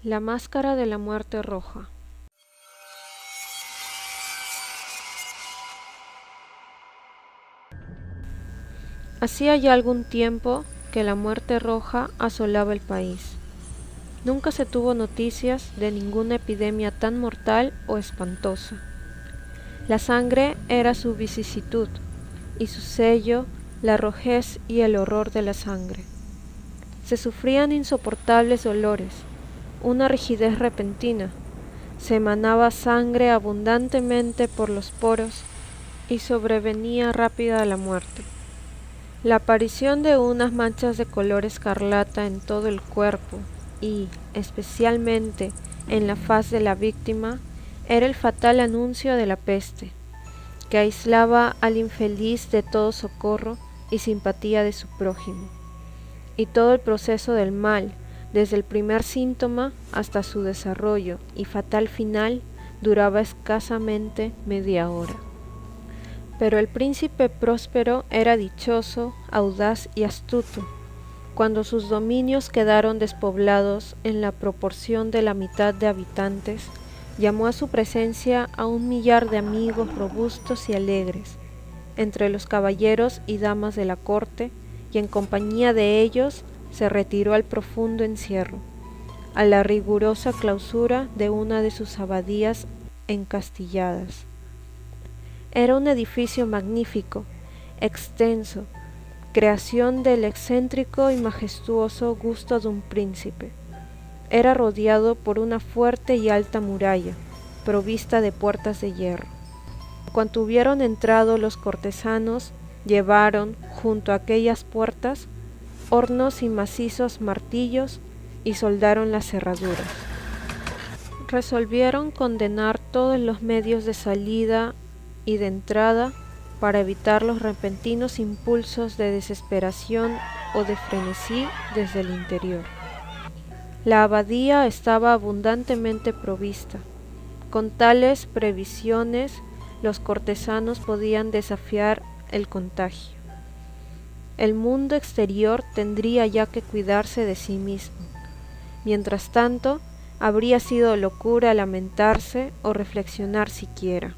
La máscara de la muerte roja. Hacía ya algún tiempo que la muerte roja asolaba el país. Nunca se tuvo noticias de ninguna epidemia tan mortal o espantosa. La sangre era su vicisitud, y su sello la rojez y el horror de la sangre. Se sufrían insoportables dolores, una rigidez repentina, se emanaba sangre abundantemente por los poros y sobrevenía rápida la muerte. La aparición de unas manchas de color escarlata en todo el cuerpo y, especialmente, en la faz de la víctima, era el fatal anuncio de la peste, que aislaba al infeliz de todo socorro y simpatía de su prójimo. Y todo el proceso del mal, desde el primer síntoma hasta su desarrollo y fatal final, duraba escasamente media hora. Pero el príncipe próspero era dichoso, audaz y astuto. Cuando sus dominios quedaron despoblados en la proporción de la mitad de habitantes, llamó a su presencia a 1.000.000 de amigos robustos y alegres, entre los caballeros y damas de la corte, y en compañía de ellos se retiró al profundo encierro, a la rigurosa clausura de una de sus abadías encastilladas. Era un edificio magnífico, extenso, creación del excéntrico y majestuoso gusto de un príncipe. Era rodeado por una fuerte y alta muralla, provista de puertas de hierro. Cuando hubieron entrado los cortesanos, llevaron, junto a aquellas puertas, hornos y macizos martillos y soldaron las cerraduras. Resolvieron condenar todos los medios de salida y de entrada para evitar los repentinos impulsos de desesperación o de frenesí desde el interior. La abadía estaba abundantemente provista. Con tales previsiones, los cortesanos podían desafiar el contagio. El mundo exterior tendría ya que cuidarse de sí mismo. Mientras tanto, habría sido locura lamentarse o reflexionar siquiera.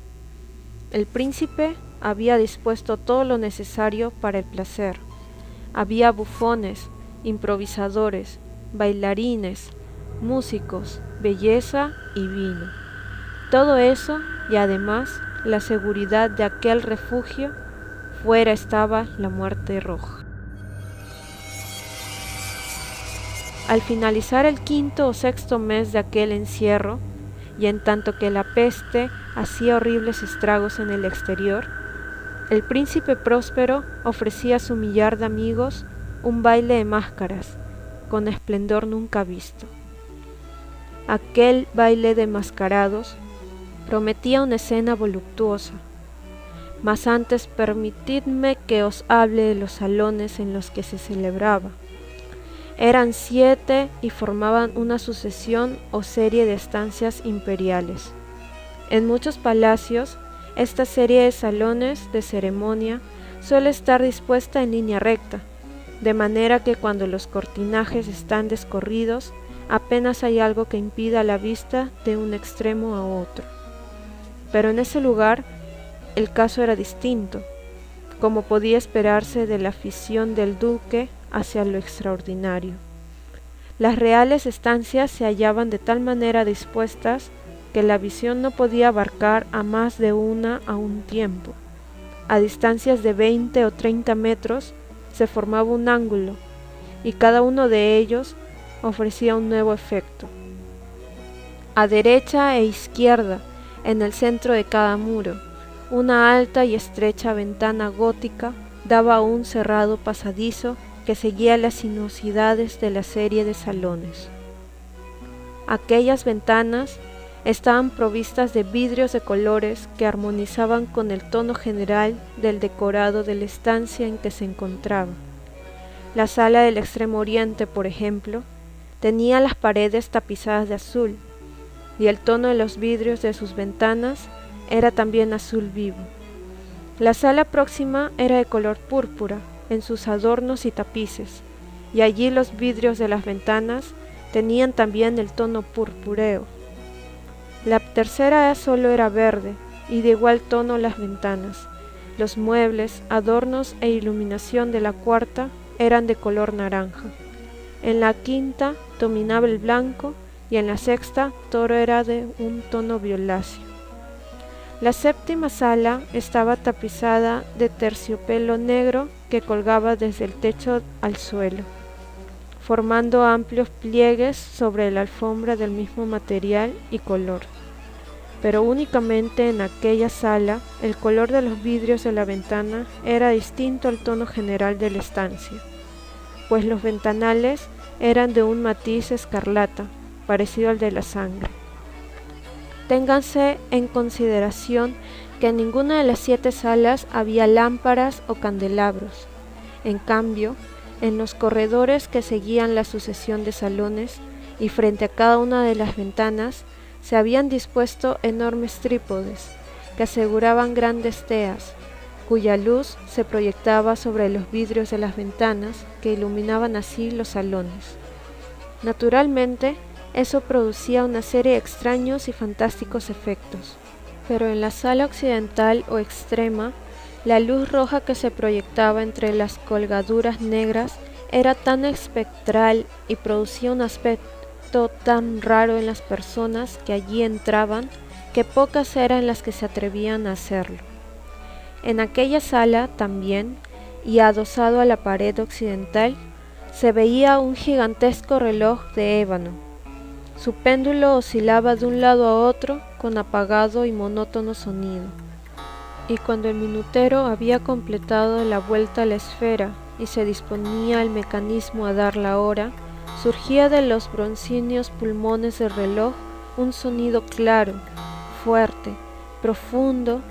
El príncipe había dispuesto todo lo necesario para el placer. Había bufones, improvisadores, bailarines, músicos, belleza y vino. Todo eso y además la seguridad de aquel refugio. Fuera estaba la muerte roja. Al finalizar el 5.º o 6.º mes de aquel encierro, y en tanto que la peste hacía horribles estragos en el exterior, el príncipe próspero ofrecía a su 1.000.000 de amigos un baile de máscaras, con esplendor nunca visto. Aquel baile de mascarados prometía una escena voluptuosa. Mas antes permitidme que os hable de los salones en los que se celebraba. Eran 7 y formaban una sucesión o serie de estancias imperiales. En muchos palacios, esta serie de salones de ceremonia suele estar dispuesta en línea recta, de manera que cuando los cortinajes están descorridos, apenas hay algo que impida la vista de un extremo a otro. Pero en ese lugar, el caso era distinto, como podía esperarse de la afición del duque hacia lo extraordinario. Las reales estancias se hallaban de tal manera dispuestas que la visión no podía abarcar a más de una a un tiempo. A distancias de 20 o 30 metros se formaba un ángulo, y cada uno de ellos ofrecía un nuevo efecto. A derecha e izquierda, en el centro de cada muro, una alta y estrecha ventana gótica daba a un cerrado pasadizo que seguía las sinuosidades de la serie de salones. Aquellas ventanas estaban provistas de vidrios de colores que armonizaban con el tono general del decorado de la estancia en que se encontraba. La sala del extremo oriente, por ejemplo, tenía las paredes tapizadas de azul, y el tono de los vidrios de sus ventanas era también azul vivo. La sala próxima era de color púrpura en sus adornos y tapices, y allí los vidrios de las ventanas tenían también el tono purpúreo. La tercera solo era verde, y de igual tono las ventanas. Los muebles, adornos e iluminación de la cuarta eran de color naranja. En la quinta dominaba el blanco y en la sexta todo era de un tono violáceo. La séptima sala estaba tapizada de terciopelo negro que colgaba desde el techo al suelo, formando amplios pliegues sobre la alfombra del mismo material y color. Pero únicamente en aquella sala el color de los vidrios de la ventana era distinto al tono general de la estancia, pues los ventanales eran de un matiz escarlata, parecido al de la sangre. Ténganse en consideración que en ninguna de las 7 salas había lámparas o candelabros. En cambio, en los corredores que seguían la sucesión de salones y frente a cada una de las ventanas se habían dispuesto enormes trípodes que aseguraban grandes teas, cuya luz se proyectaba sobre los vidrios de las ventanas que iluminaban así los salones. Naturalmente, eso producía una serie de extraños y fantásticos efectos, pero en la sala occidental o extrema, la luz roja que se proyectaba entre las colgaduras negras era tan espectral y producía un aspecto tan raro en las personas que allí entraban que pocas eran las que se atrevían a hacerlo. En aquella sala también, y adosado a la pared occidental, se veía un gigantesco reloj de ébano. Su péndulo oscilaba de un lado a otro con apagado y monótono sonido. Y cuando el minutero había completado la vuelta a la esfera y se disponía el mecanismo a dar la hora, surgía de los broncíneos pulmones del reloj un sonido claro, fuerte, profundo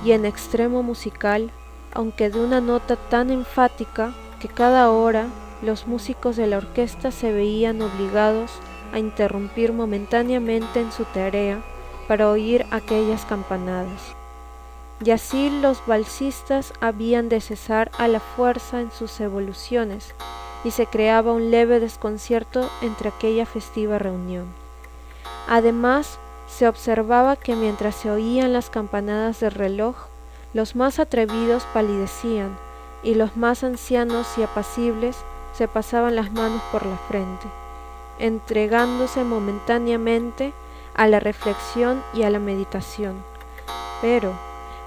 y en extremo musical, aunque de una nota tan enfática que cada hora los músicos de la orquesta se veían obligados a interrumpir momentáneamente en su tarea para oír aquellas campanadas. Y así los valsistas habían de cesar a la fuerza en sus evoluciones, y se creaba un leve desconcierto entre aquella festiva reunión. Además, se observaba que mientras se oían las campanadas del reloj, los más atrevidos palidecían, y los más ancianos y apacibles se pasaban las manos por la frente, entregándose momentáneamente a la reflexión y a la meditación. Pero,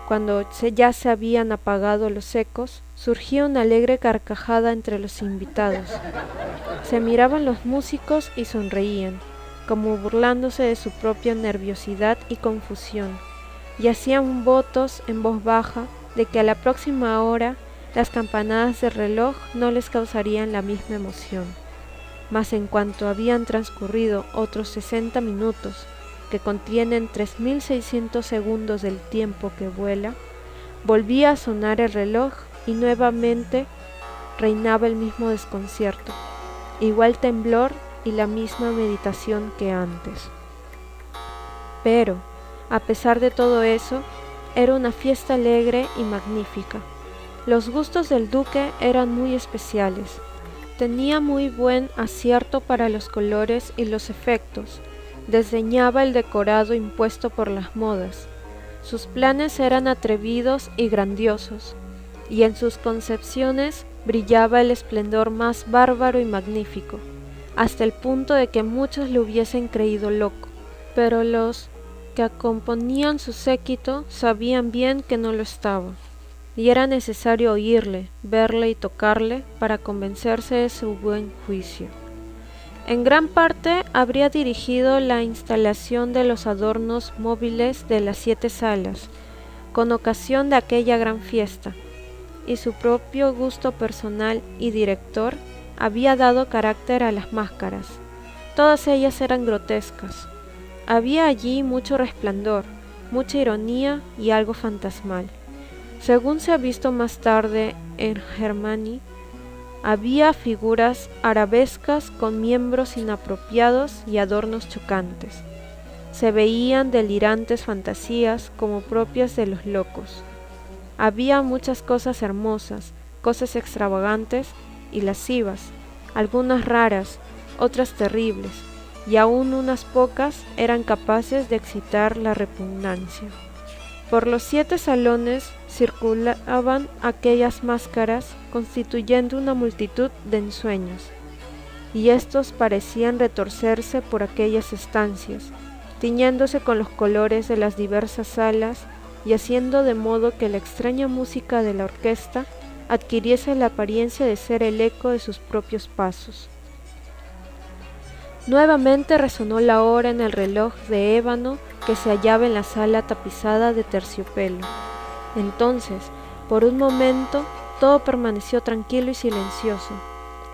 cuando ya se habían apagado los ecos, surgía una alegre carcajada entre los invitados. Se miraban los músicos y sonreían, como burlándose de su propia nerviosidad y confusión, y hacían votos en voz baja de que a la próxima hora las campanadas del reloj no les causarían la misma emoción. Mas en cuanto habían transcurrido otros 60 minutos, que contienen 3600 segundos del tiempo que vuela, volvía a sonar el reloj y nuevamente reinaba el mismo desconcierto, igual temblor y la misma meditación que antes. Pero, a pesar de todo eso, era una fiesta alegre y magnífica. Los gustos del duque eran muy especiales. Tenía muy buen acierto para los colores y los efectos. Desdeñaba el decorado impuesto por las modas. Sus planes eran atrevidos y grandiosos, y en sus concepciones brillaba el esplendor más bárbaro y magnífico, hasta el punto de que muchos le hubiesen creído loco, pero los que componían su séquito sabían bien que no lo estaba, y era necesario oírle, verle y tocarle para convencerse de su buen juicio. En gran parte habría dirigido la instalación de los adornos móviles de las 7 salas, con ocasión de aquella gran fiesta, y su propio gusto personal y director había dado carácter a las máscaras. Todas ellas eran grotescas. Había allí mucho resplandor, mucha ironía y algo fantasmal. Según se ha visto más tarde en Hernani, había figuras arabescas con miembros inapropiados y adornos chocantes. Se veían delirantes fantasías como propias de los locos. Había muchas cosas hermosas, cosas extravagantes y lascivas, algunas raras, otras terribles, y aún unas pocas eran capaces de excitar la repugnancia. Por los 7 salones circulaban aquellas máscaras, constituyendo una multitud de ensueños, y éstos parecían retorcerse por aquellas estancias, tiñéndose con los colores de las diversas salas y haciendo de modo que la extraña música de la orquesta adquiriese la apariencia de ser el eco de sus propios pasos. Nuevamente resonó la hora en el reloj de ébano que se hallaba en la sala tapizada de terciopelo. Entonces, por un momento, todo permaneció tranquilo y silencioso,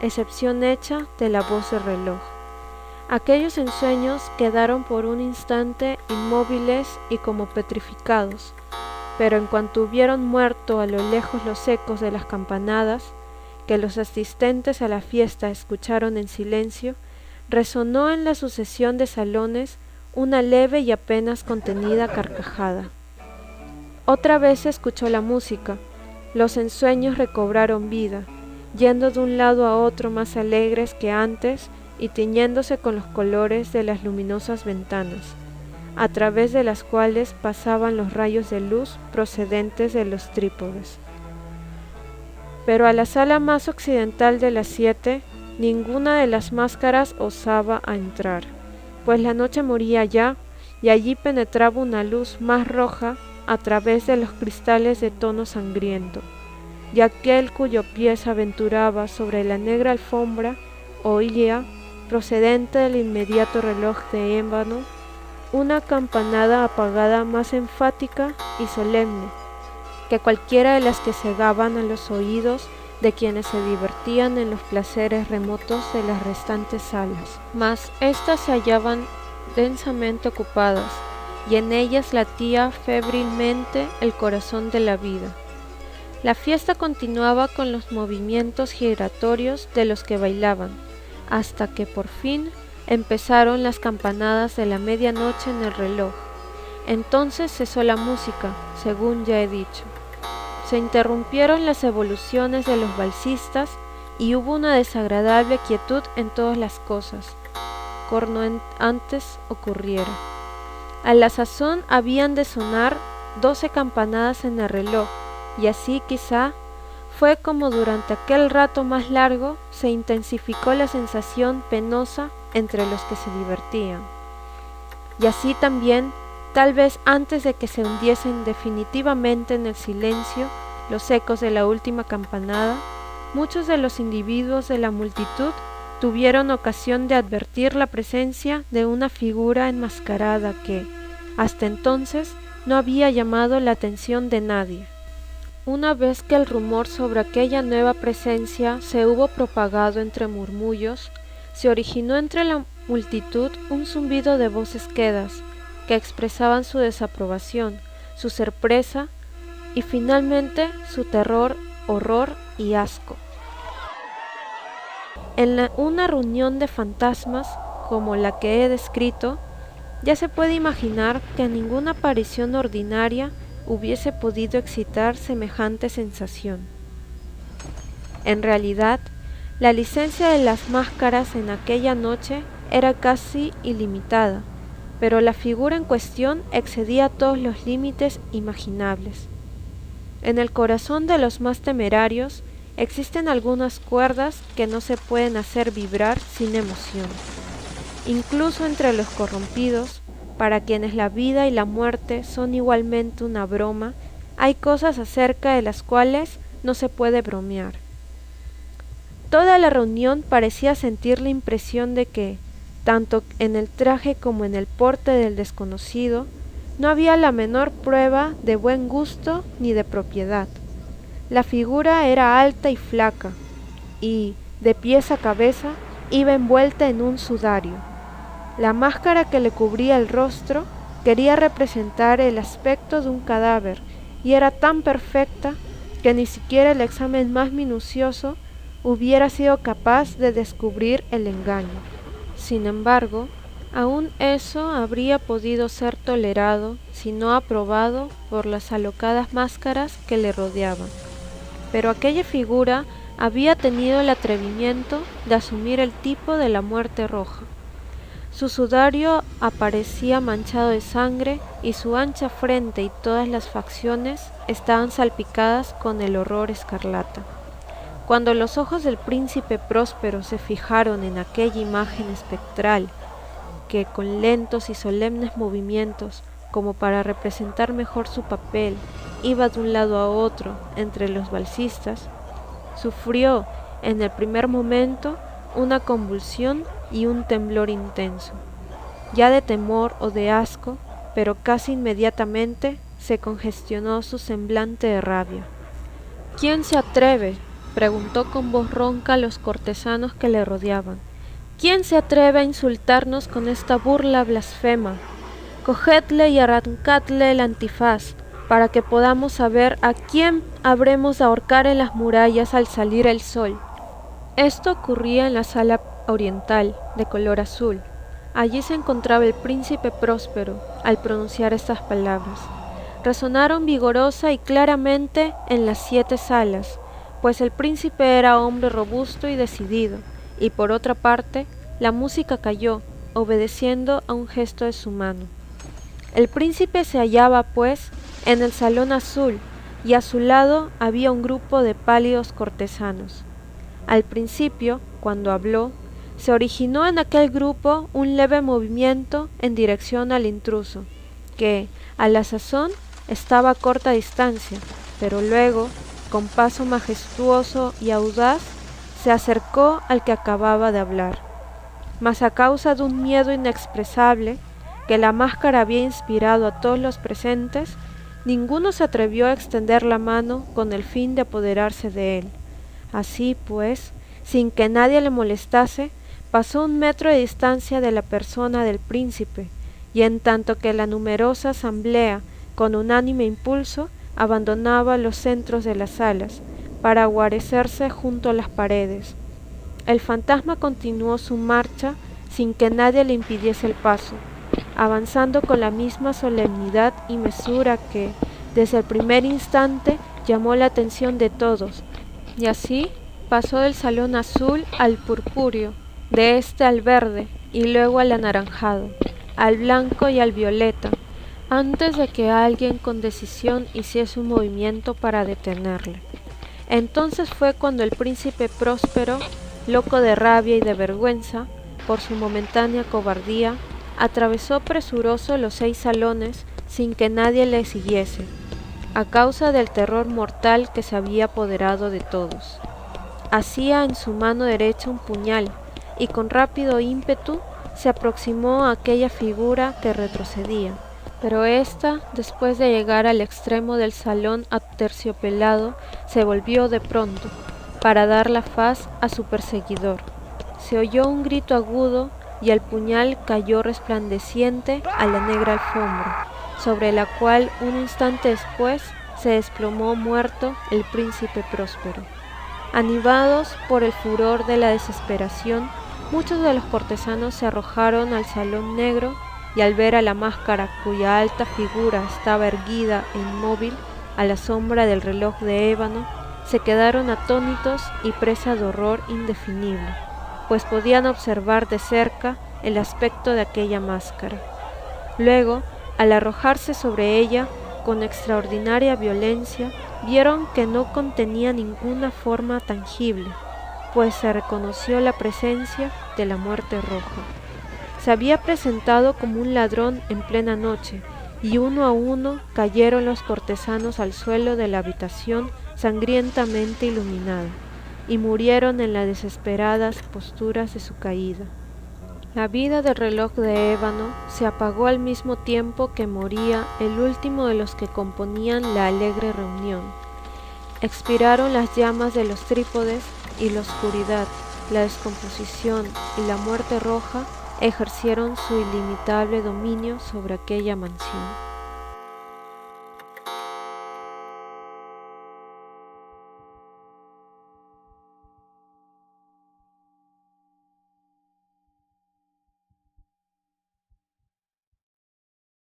excepción hecha de la voz del reloj. Aquellos ensueños quedaron por un instante inmóviles y como petrificados, pero en cuanto hubieron muerto a lo lejos los ecos de las campanadas, que los asistentes a la fiesta escucharon en silencio, resonó en la sucesión de salones una leve y apenas contenida carcajada. Otra vez se escuchó la música, los ensueños recobraron vida, yendo de un lado a otro más alegres que antes y tiñéndose con los colores de las luminosas ventanas, a través de las cuales pasaban los rayos de luz procedentes de los trípodes. Pero a la sala más occidental de las 7, ninguna de las máscaras osaba a entrar, pues la noche moría ya, y allí penetraba una luz más roja a través de los cristales de tono sangriento, y aquel cuyo pie se aventuraba sobre la negra alfombra oía, procedente del inmediato reloj de ébano, una campanada apagada más enfática y solemne que cualquiera de las que cegaban a los oídos de quienes se divertían en los placeres remotos de las restantes salas. Mas éstas se hallaban densamente ocupadas, y en ellas latía febrilmente el corazón de la vida. La fiesta continuaba con los movimientos giratorios de los que bailaban, hasta que por fin empezaron las campanadas de la medianoche en el reloj. Entonces cesó la música, según ya he dicho. Se interrumpieron las evoluciones de los valsistas y hubo una desagradable quietud en todas las cosas, como antes ocurriera. A la sazón habían de sonar 12 campanadas en el reloj, y así quizá fue como durante aquel rato más largo se intensificó la sensación penosa entre los que se divertían. Y así también, tal vez antes de que se hundiesen definitivamente en el silencio los ecos de la última campanada, muchos de los individuos de la multitud tuvieron ocasión de advertir la presencia de una figura enmascarada que, hasta entonces, no había llamado la atención de nadie. Una vez que el rumor sobre aquella nueva presencia se hubo propagado entre murmullos, se originó entre la multitud un zumbido de voces quedas que expresaban su desaprobación, su sorpresa y finalmente su terror, horror y asco. En una reunión de fantasmas como la que he descrito, ya se puede imaginar que ninguna aparición ordinaria hubiese podido excitar semejante sensación. En realidad, la licencia de las máscaras en aquella noche era casi ilimitada, pero la figura en cuestión excedía todos los límites imaginables. En el corazón de los más temerarios existen algunas cuerdas que no se pueden hacer vibrar sin emoción. Incluso entre los corrompidos, para quienes la vida y la muerte son igualmente una broma, hay cosas acerca de las cuales no se puede bromear. Toda la reunión parecía sentir la impresión de que, tanto en el traje como en el porte del desconocido, no había la menor prueba de buen gusto ni de propiedad. La figura era alta y flaca, y, de pies a cabeza, iba envuelta en un sudario. La máscara que le cubría el rostro quería representar el aspecto de un cadáver, y era tan perfecta que ni siquiera el examen más minucioso hubiera sido capaz de descubrir el engaño. Sin embargo, aún eso habría podido ser tolerado, si no aprobado, por las alocadas máscaras que le rodeaban. Pero aquella figura había tenido el atrevimiento de asumir el tipo de la muerte roja. Su sudario aparecía manchado de sangre y su ancha frente y todas las facciones estaban salpicadas con el horror escarlata. Cuando los ojos del príncipe Próspero se fijaron en aquella imagen espectral que con lentos y solemnes movimientos, como para representar mejor su papel, iba de un lado a otro entre los balsistas, sufrió en el primer momento una convulsión y un temblor intenso, ya de temor o de asco, pero casi inmediatamente se congestionó su semblante de rabia. ¿Quién se atreve?, preguntó con voz ronca a los cortesanos que le rodeaban. ¿Quién se atreve a insultarnos con esta burla blasfema? Cogedle y arrancadle el antifaz, para que podamos saber a quién habremos de ahorcar en las murallas al salir el sol. Esto ocurría en la sala oriental, de color azul. Allí se encontraba el príncipe Próspero, al pronunciar estas palabras. Resonaron vigorosa y claramente en las 7 salas, pues el príncipe era hombre robusto y decidido, y por otra parte, la música calló, obedeciendo a un gesto de su mano. El príncipe se hallaba, pues, en el salón azul, y a su lado había un grupo de pálidos cortesanos. Al principio, cuando habló, se originó en aquel grupo un leve movimiento en dirección al intruso, que, a la sazón, estaba a corta distancia, pero luego, con paso majestuoso y audaz, se acercó al que acababa de hablar. Mas a causa de un miedo inexpresable que la máscara había inspirado a todos los presentes, ninguno se atrevió a extender la mano con el fin de apoderarse de él. Así pues, sin que nadie le molestase, pasó 1 metro de distancia de la persona del príncipe, y en tanto que la numerosa asamblea, con unánime impulso, abandonaba los centros de las salas, para guarecerse junto a las paredes, el fantasma continuó su marcha sin que nadie le impidiese el paso, avanzando con la misma solemnidad y mesura que, desde el primer instante, llamó la atención de todos, y así pasó del salón azul al purpúreo, de este al verde, y luego al anaranjado, al blanco y al violeta, antes de que alguien con decisión hiciese un movimiento para detenerle. Entonces fue cuando el príncipe Próspero, loco de rabia y de vergüenza, por su momentánea cobardía, atravesó presuroso los 6 salones sin que nadie le siguiese, a causa del terror mortal que se había apoderado de todos. Hacía en su mano derecha un puñal, y con rápido ímpetu se aproximó a aquella figura que retrocedía, pero ésta, después de llegar al extremo del salón aterciopelado, se volvió de pronto, para dar la faz a su perseguidor. Se oyó un grito agudo y el puñal cayó resplandeciente a la negra alfombra, sobre la cual un instante después se desplomó muerto el príncipe Próspero. Animados por el furor de la desesperación, muchos de los cortesanos se arrojaron al salón negro y al ver a la máscara cuya alta figura estaba erguida e inmóvil a la sombra del reloj de ébano, se quedaron atónitos y presa de horror indefinible, pues podían observar de cerca el aspecto de aquella máscara. Luego, al arrojarse sobre ella, con extraordinaria violencia, vieron que no contenía ninguna forma tangible, pues se reconoció la presencia de la muerte roja. Se había presentado como un ladrón en plena noche, y uno a uno cayeron los cortesanos al suelo de la habitación sangrientamente iluminada, y murieron en las desesperadas posturas de su caída. La vida del reloj de ébano se apagó al mismo tiempo que moría el último de los que componían la alegre reunión. Expiraron las llamas de los trípodes y la oscuridad, la descomposición y la muerte roja ejercieron su ilimitable dominio sobre aquella mansión.